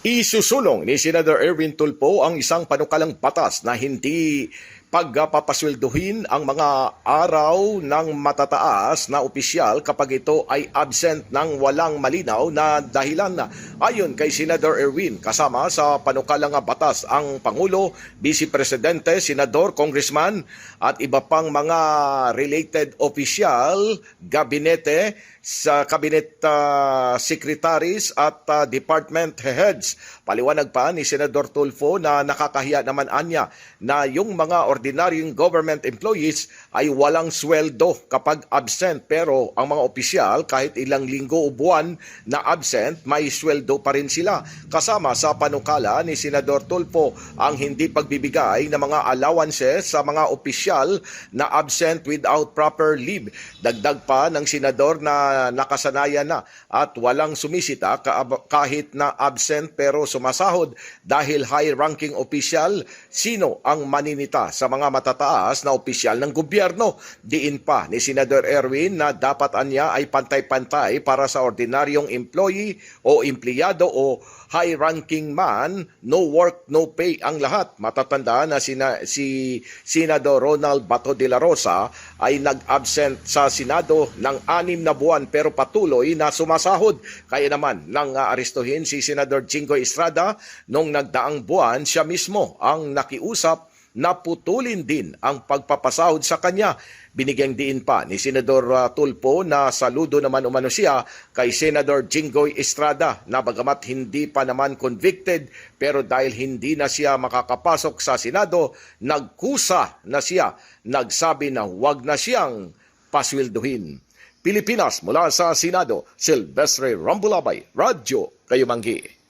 Isusulong ni Senador Erwin Tulfo ang isang panukalang batas na hindi pagpapasweldohin ang mga araw ng matataas na opisyal kapag ito ay absent ng walang malinaw na dahilan. Ayon kay Senador Erwin, kasama sa panukalang batas ang Pangulo, Vice Presidente, Senador, Congressman at iba pang mga related opisyal, gabinete, sa cabinet secretaries at department heads. Paliwanag pa ni Senador Tulfo na nakakahiya naman anya na yung mga ordinaryong government employees ay walang sweldo kapag absent, pero ang mga opisyal kahit ilang linggo o buwan na absent, may sweldo pa rin sila. Kasama sa panukala ni Senador Tulfo ang hindi pagbibigay ng mga allowances sa mga opisyal na absent without proper leave. Dagdag pa ng senador na nakasanayan na at walang sumisita kahit na absent pero sumasahod dahil high-ranking official. Sino ang maninita sa mga matataas na opisyal ng gobyerno? Diin pa ni Senador Erwin na dapat anya ay pantay-pantay para sa ordinaryong employee o empleyado o high-ranking man, no work, no pay ang lahat. Matatandaan na si Senador Ronald Bato de la Rosa ay nag-absent sa Senado ng 6 na buwan pero patuloy na sumasahod. Kaya naman nang arestuhin si Senador Jinggoy Estrada noong nagdaang buwan, siya mismo ang nakiusap na putulin din ang pagpapasahod sa kanya. Binigyang diin pa ni Senador Tulfo na saludo naman umano siya kay Senador Jinggoy Estrada na bagamat hindi pa naman convicted, pero dahil hindi na siya makakapasok sa Senado, nagkusa na siya, nagsabi na huwag na siyang pasweldohin. Pilipinas, mula sa Senado, Silvestre Rambulabay, Radyo Kayumanggi.